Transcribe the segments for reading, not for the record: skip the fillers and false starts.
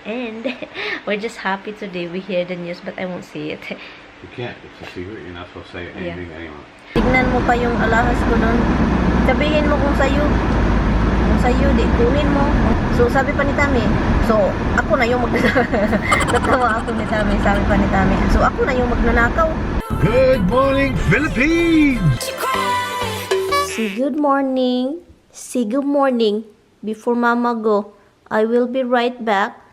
And we're just happy today. We hear the news, but I won't say it. You can't. It's a secret. You're not supposed to say anything to anyone. Tignan mo pa yung alahas ko nun. Sabihin mo kung sa'yo. Kung sa'yo, di kunin mo. So, sabi pa ni Tami. So, ako na yung natawa ako ni Tami. Sabi pa ni Tami. So, ako na yung magnanakaw. Good morning, Philippines! Say good morning. Say good morning. Before Mama go, I will be right back.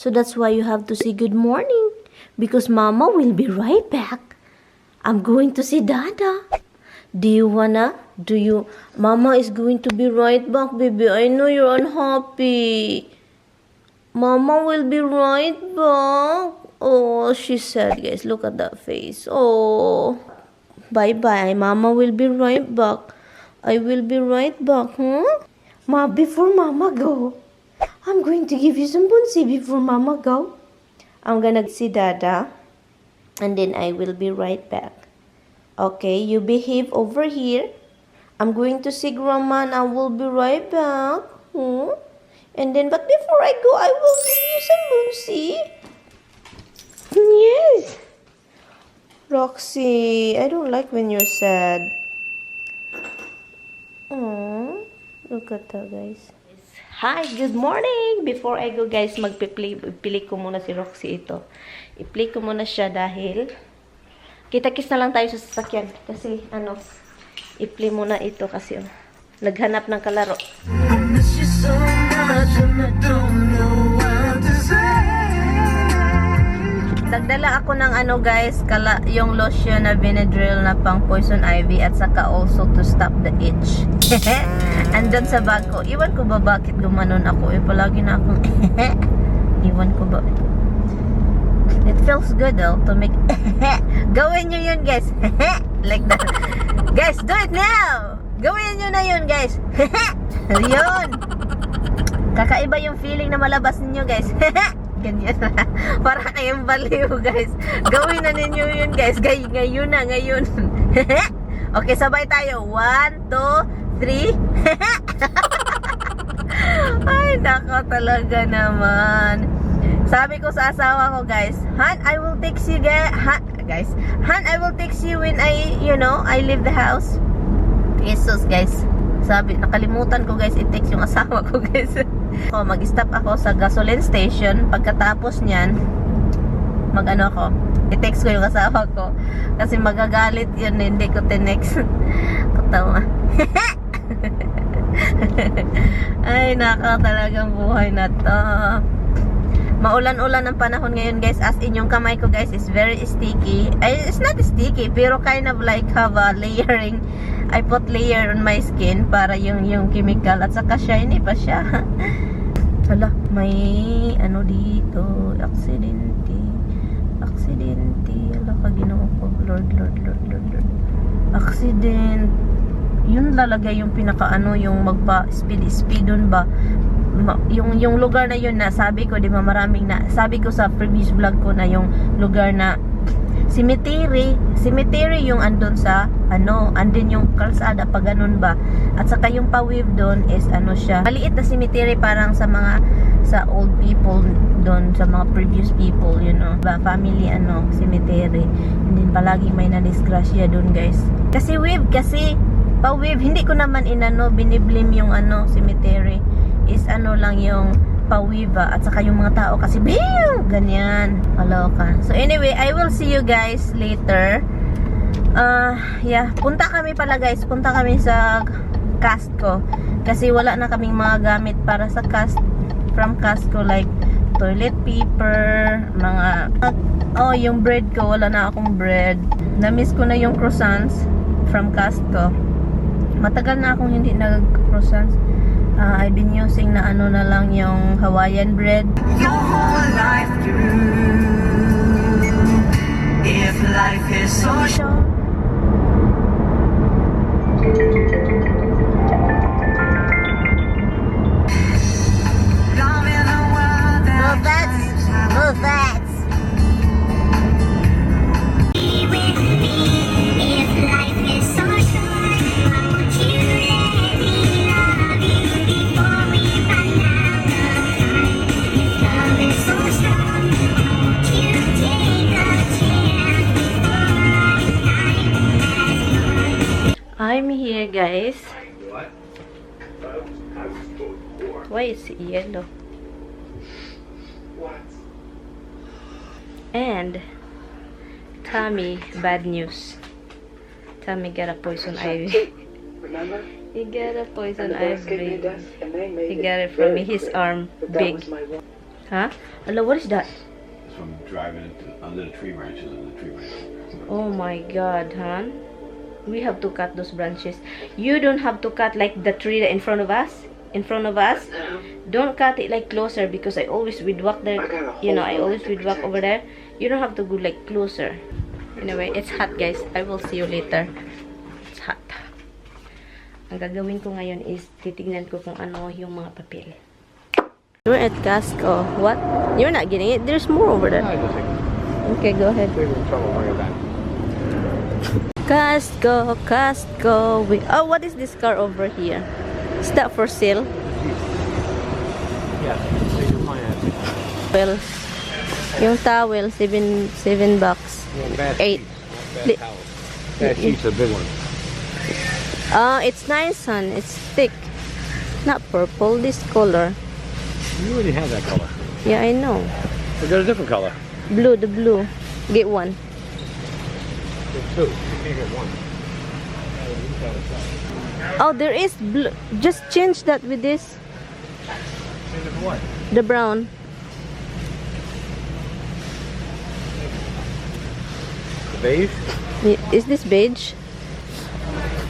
So that's why you have to say good morning. Because Mama will be right back. I'm going to see Dada. Do you wanna? Mama is going to be right back, baby. I know you're unhappy. Mama will be right back. Oh, she's sad, guys. Look at that face. Oh. Bye-bye. Mama will be right back. I will be right back, huh? Before Mama go, I'm going to give you some bunsi before Mama go. I'm gonna see Dada, and then I will be right back. Okay, you behave over here. I'm going to see Grandma, and I will be right back. Hmm? And then, but before I go, I will give you some bunsi. Yes. Roxy, I don't like when you're sad. Oh, look at that, guys. Hi, good morning! Before I go, guys, pili ko muna si Roxy ito. I-play ko muna siya dahil kita-kiss na lang tayo sa sasakyan. Kasi, i-play muna ito kasi naghanap ng kalaro. I miss you so much and I don't know what to say. Nagdala ako ng guys, yung lotion na Benadryl na pang poison ivy at saka also to stop the itch. Andun sa bag ko. Iwan ko ba bakit gumanon ako? Palagi na akong iwan ko ba? It feels good though to make gawin nyo yun, guys. Like that. Guys, do it now! Gawin nyo na yun, guys. Yun. Kakaiba yung feeling na malabas ninyo, guys. Ganyan. Para kayong baliw, guys. Gawin na ninyo yun, guys. Ngayon na, ngayon. Okay, sabay tayo. 1, 2, 3. Ay, nako talaga naman. Sabi ko sa asawa ko, guys, Han, I will text you, guys. Han, I will text you when I leave the house. Jesus, guys. Sabi, nakalimutan ko, guys, i-text yung asawa ko, guys. Mag-stop ako sa gasoline station. Pagkatapos niyan, i-text ko yung asawa ko. Kasi magagalit yun, hindi ko tinext. Katawa. Ay, naka talagang buhay na to. Maulan-ulan ang panahon ngayon, guys. As in, yung kamay ko, guys, is very sticky. It's not sticky, pero kind of like have a layering. I put layer on my skin para yung chemical at saka shiny pa siya. Hala, may dito, aksidente. Hala ka, Ginoo ko. Lord. Accident. Yun lalagay yung yung magpa-speed dun ba? Yung lugar na yun na sabi ko, di ba, sabi ko sa previous vlog ko na yung lugar na cemetery yung andun sa andun yung kalsada pa ganun ba, at saka yung pa-weave doon is siya, maliit na cemetery parang sa old people doon, sa mga previous people, family cemetery. Hindi palagi may na-disgrasya doon, guys, kasi pa-weave, hindi ko naman biniblim yung cemetery is lang yung pawiva at saka yung mga tao kasi ganyan, kaloka. So anyway, I will see you guys later. Punta kami sa COSTCO kasi wala na kaming mga gamit para sa from COSTCO, like toilet paper, yung bread ko, wala na akong bread. Na-miss ko na yung croissants from COSTCO. Matagal na akong hindi nag-croissants. I've been using na lang yung Hawaiian bread. Your whole life through, if life is so short. Move that. Be with me if life is so short. I want you to let me love you before we run out of time. If love is so I'm here, guys. What? Why is it yellow? And Tommy, bad news. Tommy got a poison ivy. Remember? He got a poison And the boys gave me ivy. a desk, and they made He it got it from very his quick. arm, But that big. was my one. Huh? Hello, what is that? It's from driving under the tree branches and the tree branches. Oh my god, hon. We have to cut those branches. You don't have to cut like the tree in front of us. In front of us. Don't cut it like closer because I always would walk there. You know, I always would walk over there. You don't have to go like closer. Anyway, it's hot, guys. I will see you later. It's hot. Ang gagawin ko ngayon is titignan ko kung ano yung mga papel. We're at COSTCO. What? You're not getting it? There's more over there. I just think Okay, go ahead. we're in trouble. Bring it back. COSTCO, COSTCO. Oh, what is this car over here? Is that for sale? Yeah. Take your finance. Well, yung towel, $7 bucks. Eight. Bad towel. That sheet's a big one. It's nice, son. It's thick. Not purple. This color. You already have that color. Yeah, I know. We got a different color. Blue, the blue. Get one. There's two. You can't get one. Oh, there is blue. Just change that with this. Change it for what? The brown. The beige? Is this beige?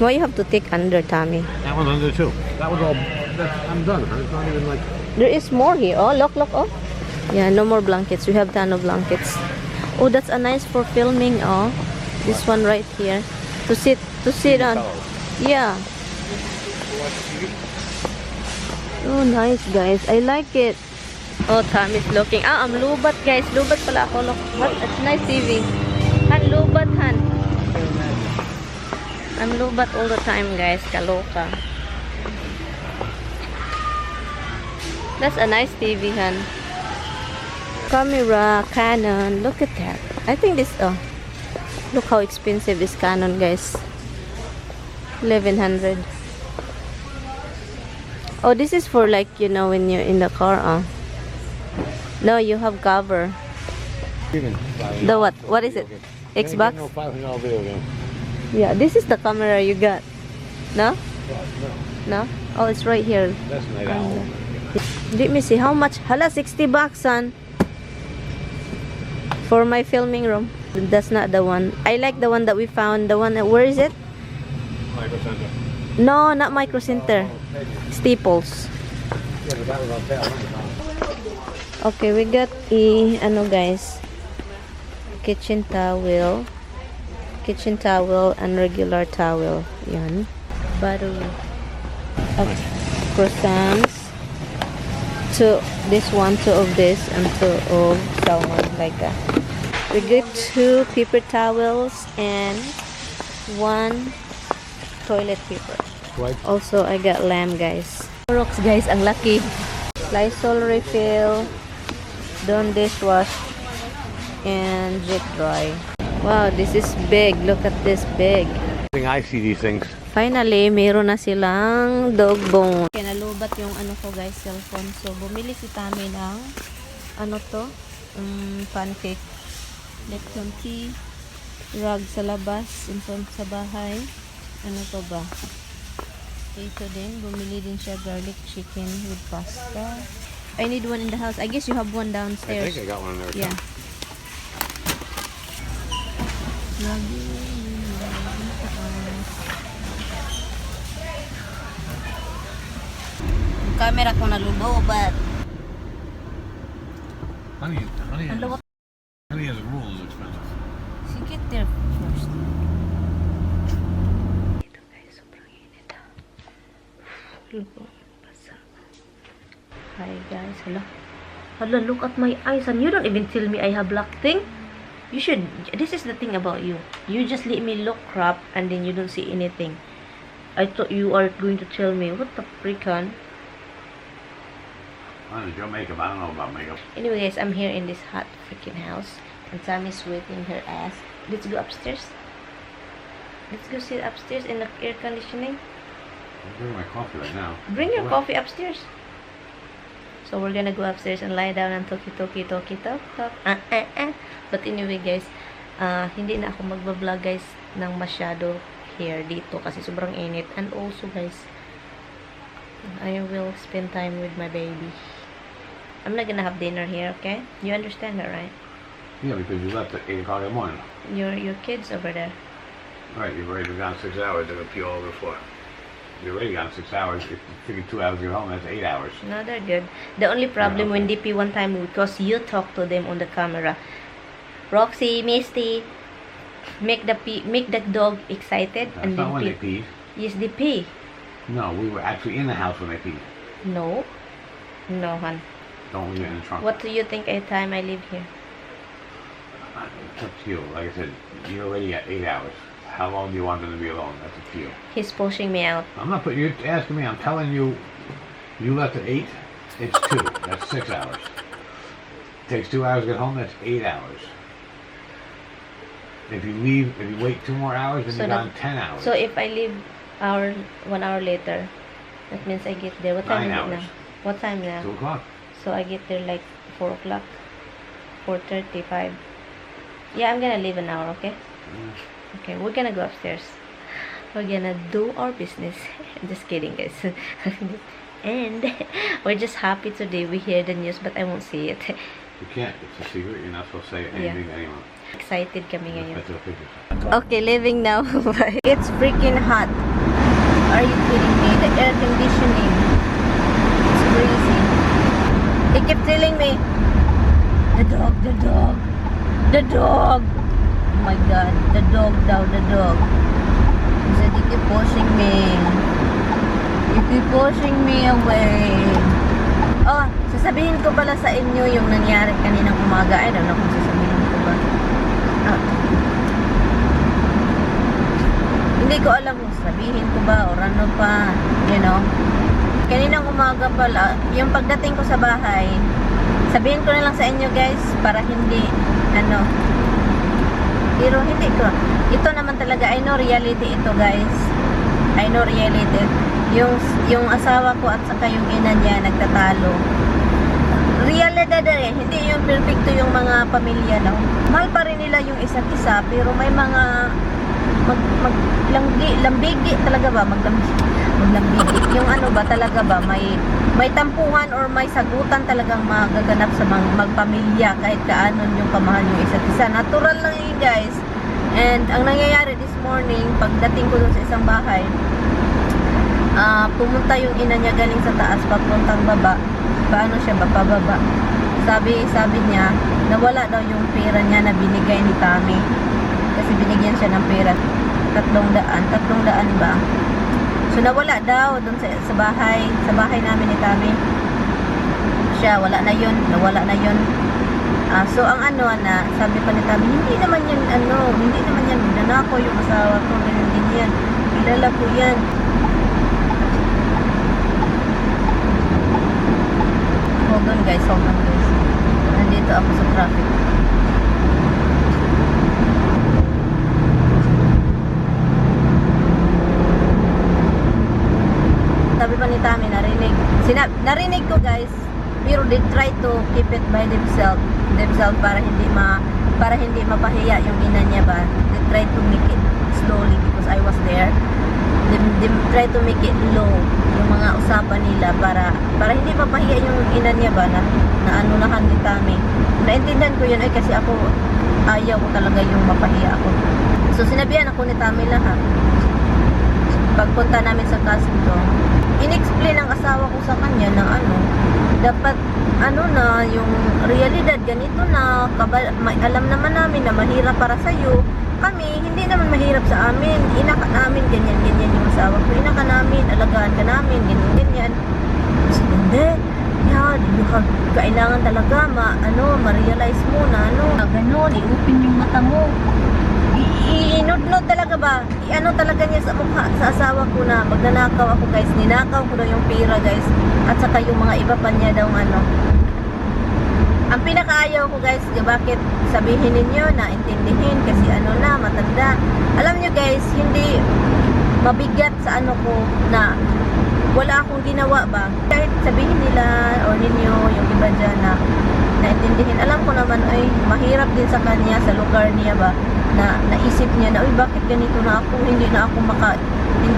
Why you have to take under, Tommy? That one's under too. That was all. I'm done. Huh? It's not even like. There is more here. Oh, look, oh. Yeah, no more blankets. We have ton of blankets. Oh, that's a nice for filming. Oh, this one right here to sit on. Yeah. Oh, nice, guys. I like it. Oh, Tommy's looking. Ah, I'm lubat, guys. Lubat pala ako. Look, what? It's nice TV. Han, lubat, han. I'm lubat all the time, guys. Kaloka. That's a nice TV, han. Camera, Canon. Look at that. I think this, look how expensive this Canon, guys. 1100. Oh, this is for like, you know, when you're in the car, No, you have cover. The what? What is it? Xbox? No $500 video game. Yeah, this is the camera you got. No? No? Oh, it's right here. That's night owl. Let me see how much. Hala, 60 bucks, son. For my filming room. That's not the one. I like the one that we found. The one that, where is it? Micro Center. No, not Micro Center. Staples. Yeah, but that was on sale. Okay, we got ano guys, kitchen towel, and regular towel. Yan. Bottle of croissants. Two of this, and two of salmon, like that. We get 2 paper towels and 1 toilet paper. Right. Also, I got lamb, guys. Rocks, guys, ang laki. Lysol refill, Dawn dishwash, and Jet dry. Wow, this is big. Look at this big. I see these things. Finally, meron na silang dog bone. Kinalubat yung ano ko, guys, cellphone. So, bumili si Tami ng ano to? Pancake. Lipton tea. Rug sa labas. Sa bahay. Ano pa ba? Ito din. Bumili din siya garlic chicken with pasta. I need one in the house. I guess you have one I downstairs. think I got one in there. Yeah. Yung camera ko nalulobat. Honey Hello. has a rule is expensive. So get there first. Ito guys, sobrang init. Basa. Hi guys, hello. Hello, look at my eyes and you don't even tell me I have black thing. You should, this is the thing about you. You just let me look crap and then you don't see anything. I thought you are going to tell me, what the freak, hon? Well, it's your makeup. I don't know about makeup. Anyway guys, I'm here in this hot freaking house and Tammy's sweating her ass. Let's go upstairs. Let's go sit upstairs in the air conditioning. I'm drinking my coffee right now. Bring your What? coffee upstairs. So we're gonna go upstairs and lie down and talk. But anyway guys, hindi na ako magbablog guys ng masyado here dito kasi sobrang init. And also guys, I will spend time with my baby. I'm not gonna have dinner here, okay? You understand that, right? Yeah, because you left at 8 o'clock in the morning. Your kids over there. Right, you've already been gone 6 hours and it'll pee all over the floor. You're already gone 6 hours. If you figure 2 hours to get home, that's 8 hours. No, they're good. The only problem when they pee one time because you talk to them on the camera. Roxy, Misty, make the dog excited That's and not then when pee. they pee. Yes, they pee. No, we were actually in the house when they peed. No, no, hon. Don't leave it in the trunk. What do you think every time I live here? It's up to you. Like I said, you're already at 8 hours. How long do you want them to be alone? That's up to you. He's pushing me out. I'm not putting you asking me. I'm telling you, you left at 8. It's 2. That's 6 hours. Takes 2 hours to get home. That's 8 hours. If you wait 2 more hours, then So you're that- gone 10 hours. So if I leave 1 hour later, that means I get there. What time 9 is it hours. now? What time now? 2 o'clock. So I get there like 4 o'clock, 4:35. Yeah, I'm gonna leave an hour, okay? Okay, we're gonna go upstairs. We're gonna do our business. Just kidding, guys. And we're just happy today. We hear the news, but I won't see it. You can't. It's a secret. You're not supposed to say anything to anyone. Excited kami ngayon. That's a picture. Okay, leaving now. It's freaking hot. Are you kidding me? The air conditioning. It's crazy. He kept telling me, the dog, the dog, the dog. Oh my God, the dog daw, the dog. He said, you keep pushing me. You keep pushing me away. Oh, sasabihin ko pala sa inyo yung nangyari kaninang umaga. I don't know kung sasabihin ko ba. Hindi ko alam kung sabihin ko ba or ano pa, you know. Kaninang umaga pala, yung pagdating ko sa bahay, sabihin ko na lang sa inyo guys, para hindi, ano, pero hindi ko. Ito naman talaga, I know reality ito guys. I know reality. Yung asawa ko at saka yung ina niya nagtatalo. Realidad rin, hindi yung perfecto yung mga pamilya no. Mahal pa rin nila yung isa't isa, pero may mga lambigi talaga ba? Maglambigi. Yung ano ba talaga ba? May tampuhan or may sagutan talagang magaganap sa magpamilya kahit kaanon yung kamahal yung isa't isa. Natural lang yun guys. And ang nangyayari this morning, pagdating ko dun sa isang bahay, pumunta yung ina niya galing sa taas papuntang baba. Paano siya ba pababa? Sabi niya, nawala daw yung pera niya na binigay ni Tami. Kasi binigyan siya ng pera 300 ba? So nawala daw doon sa bahay namin ni Tami. Siya wala na yun, nawala na yun. So ang ano na, sabi pa ni Tami, hindi naman yan nanako yung asawa ko, ganyan yan. Kilala ko yan. Hold on guys. Nandito ako sa traffic. Sabi pa ni Tami, narinig ko guys, pero they try to keep it by themselves para hindi mapahiya yung ina niya ba. They try to make it slowly because I was there. They try to make it low yung mga usapan nila para hindi mapahiya yung ina niya ba na anunahan ni Tami. Naintindihan ko yun kasi ako ayaw ko talaga yung mapahiya ako. So sinabihan ako ni Tami lahat. Pagpunta namin sa COSTCO, in-explain ang asawa ko sa kanya na dapat na yung realidad ganito na alam naman namin na mahirap para sa iyo. Kami hindi naman mahirap sa amin, inaka namin ganyan yung asawa ko, inaka namin, alagaan ka namin ganyan. Kasi hindi kailangan talaga ma-realize mo na ganun, i-open yung mata mo. Inudnod talaga ba? Talaga niya sa mukha sa asawa ko na magnanakaw ako guys. Ninakaw ko daw yung pera guys. At saka yung mga iba pa niya daw Ang pinakaayaw ko guys, bakit sabihin ninyo na intindihin kasi ano na, matanda. Alam nyo guys, hindi mabigat sa ano ko na wala akong ginawa ba. Kahit sabihin nila or ninyo, yung iba dyan na naintindihin. Alam ko naman ay mahirap din sa kanya, sa lugar niya ba, na naisip niya na, uy, bakit ganito na ako? Hindi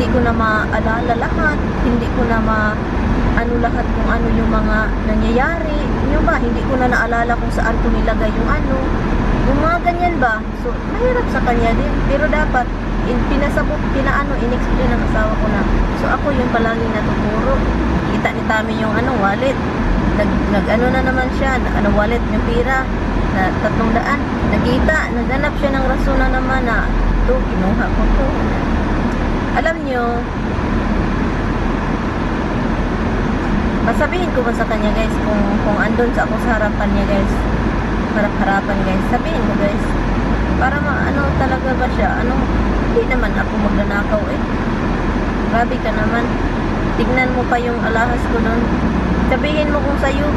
ko na maalala lahat. Hindi ko na ano lahat kung ano yung mga nangyayari. Yun ba, hindi ko na naalala kung saan ko nilagay yung ano. Yung mga ganyan ba. So, mahirap sa kanya din. Pero dapat, in-explain ng asawa ko na. So, ako yung palaging natuturo. Kita ni Tami yung wallet. Nag-ano na naman siya, wallet yung pira na 300. Naghanap siya ng rason na naman na, ito, kinuha ko to. Alam nyo, masabihin ko ba sa kanya guys, kung andun sa ako sa harapan niya guys, harap-harapan guys, sabihin ko guys, para talaga ba siya, hindi naman ako magnanakaw eh. Grabe ka naman. Tignan mo pa yung alahas ko nun. Sabihin mo kung sa'yo,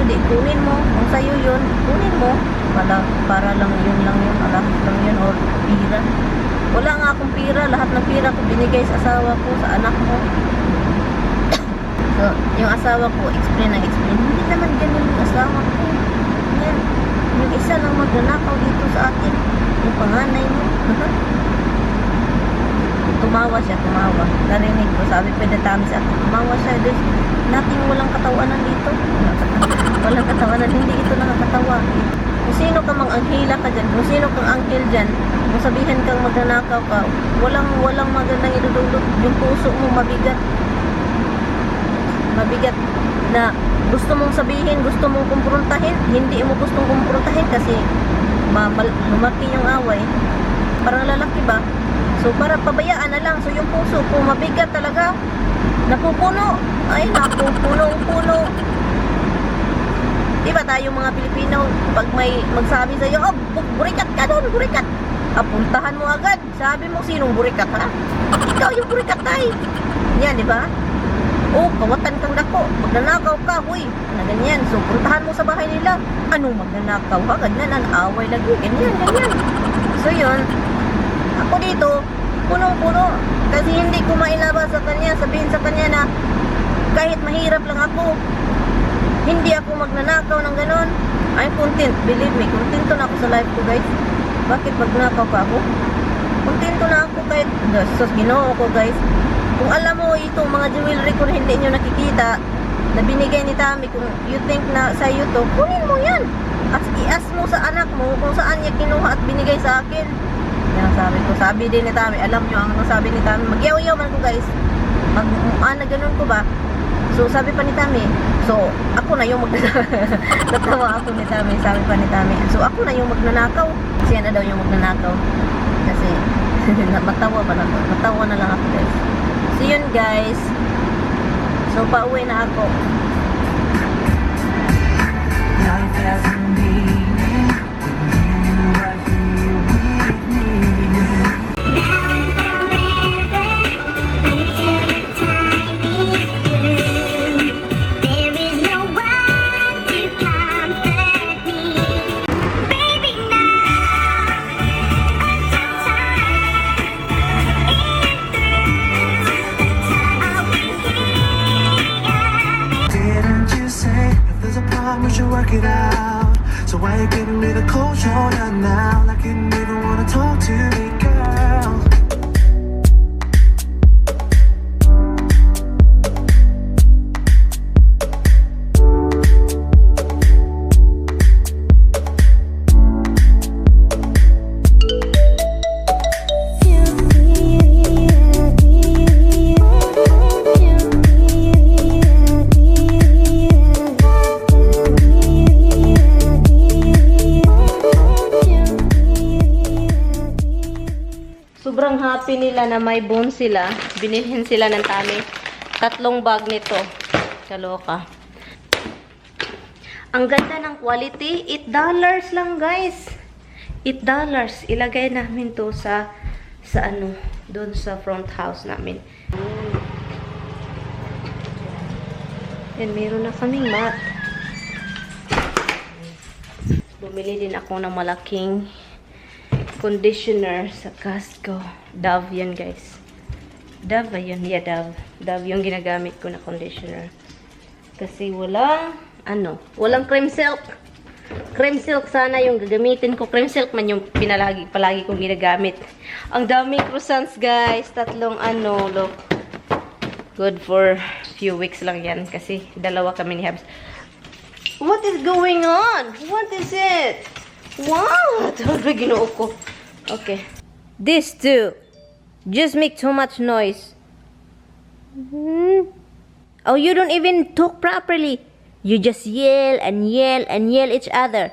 di, kunin mo. Kung sa'yo yun, kunin mo. Para lang yun, alahas lang yun, or pira. Wala nga akong pira. Lahat ng pira ko binigay sa asawa ko, sa anak mo. So, yung asawa ko, explain. Hindi naman ganun yung asawa ko. Yan. Yung isa lang magnanakaw dito sa atin. Yung panganay mo. Tumawa siya. Narinig ko. Sabi pwede Tami sa akin. Tumawa siya. Nating walang katawanan dito. Walang katawanan. Hindi ito nakakatawa. Kung sino ka mang anghila ka dyan. Kung sino kang anghel dyan. Kung sabihin kang magnanakaw ka. Walang magandang idudulot. Yung puso mo mabigat na gusto mong sabihin, gusto mong kumprontahin, hindi mo gustong kumprontahin kasi lumaki yung away. Parang lalaki ba? So, para pabayaan na lang. So, yung puso ko, mabigat talaga. Napupuno. Puno. Diba tayo mga Pilipino, pag may magsabi sa'yo, oh, burikat ka doon, burikat. Puntahan mo agad. Sabi mo, sinong burikat, ha? Ikaw yung burikat, tay. Yan, diba? Oh, kawatan kang dako. Magnanakaw ka, huy. Na ganyan. So, puntahan mo sa bahay nila. Anong magnanakaw, ha? Ganyan, away lagi. Ganyan. So, yun. Ako dito, punong-puno. Kasi hindi ko mailabas sa kanya. Sabihin sa kanya na kahit mahirap lang ako, hindi ako magnanakaw ng ganon. I'm content. Believe me, kontento na ako sa life ko, guys. Bakit magnakaw pa ako? Kontento na ako kahit sus, ginoo ko, guys. Kung alam mo itong mga jewelry ko na hindi nyo nakikita, na binigay ni Tami, kung you think na sa'yo to, kunin mo yan. At i-ask mo sa anak mo kung saan niya kinuha at binigay sa akin. Yan ang sabi ko. Sabi din ni Tami, alam nyo ang sabi ni Tami, magyaw-yaw man ko guys. Na ganun ko ba? So sabi pa ni Tami, so ako na yung natawa ako ni Tami, sabi pa ni Tami, so ako na yung magnanakaw. Siya na daw yung magnanakaw. Kasi matawa na lang ako guys. So yun guys. So pauwi na ako. Life hasn't been right here with me. We should work it out. So why you giving me the cold shoulder now? Like you didn't even wanna talk to me, girl. Sobrang happy nila na may bone sila. Binilhin sila ng Tami. 3 bag nito. Kaloka. Ang ganda ng quality. $8 lang guys. $8. Ilagay namin to sa ano, doon sa front house namin. Yan, meron na kaming mat. Bumili din ako ng malaking conditioner sa COSTCO. Dove yan, guys. Dove ba yun? Yeah, Dove. Dove yung ginagamit ko na conditioner. Kasi walang, walang cream silk. Cream silk sana yung gagamitin ko. Cream silk man yung palagi kong ginagamit. Ang daming croissants, guys. Tatlong look. Good for few weeks lang yan. Kasi dalawa kami ni Habs. What is going on? What is it? Wow! Talaga ginoo ko. Okay. These two just make too much noise. Oh, you don't even talk properly. You just yell and yell and yell each other.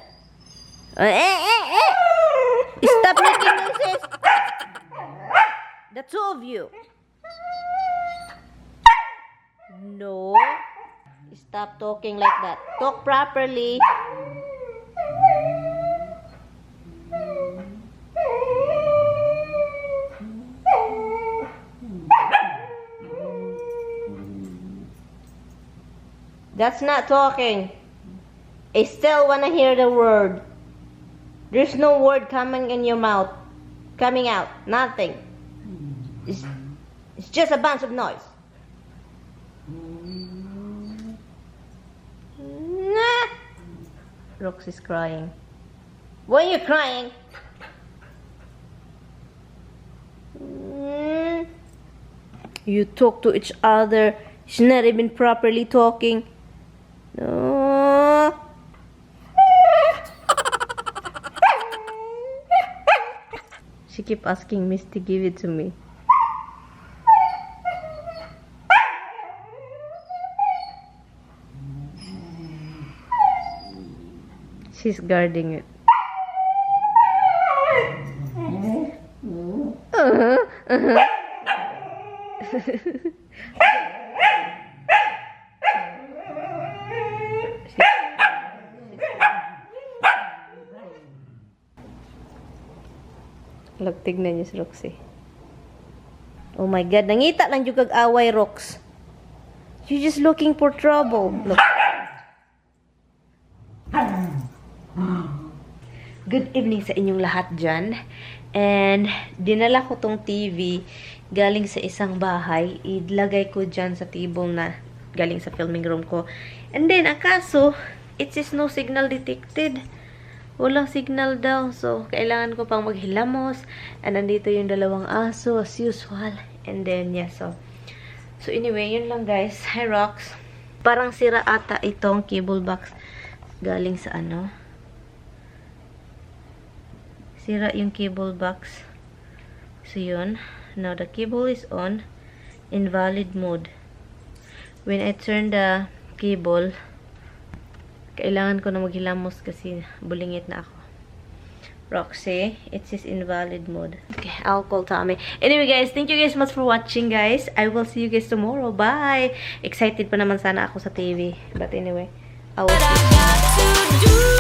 Stop making noises. The two of you. No. Stop talking like that. Talk properly. That's not talking. I still want to hear the word. There's no word coming in your mouth. Coming out. Nothing. It's just a bunch of noise. Nah. Roxy's crying. Why are you crying? You talk to each other. She's not even properly talking. No. She keep asking Miss to give it to me. She's guarding it. Look, tignan niyo si Roxy. Oh my God, nangita lang yung kag-away, Rox. You're just looking for trouble. Look. Good evening sa inyong lahat dyan. And dinala ko tong TV galing sa isang bahay. Ilagay ko dyan sa table na galing sa filming room ko. And then, ang kaso, it says no signal detected. Walang signal daw. So, kailangan ko pang maghilamos. And nandito yung dalawang aso as usual. And then, yeah, so anyway, yun lang guys. Hi, Rox. Parang sira ata itong cable box. Galing sa sira yung cable box. So, yun. Now, the cable is on. Invalid mode. When I turn the cable, kailangan ko na maghilamos kasi bulingit na ako. Roxy, it says invalid mode. Okay, I'll call Tommy. Anyway guys, thank you guys much for watching guys. I will see you guys tomorrow. Bye! Excited pa naman sana ako sa TV. But anyway, I will see you.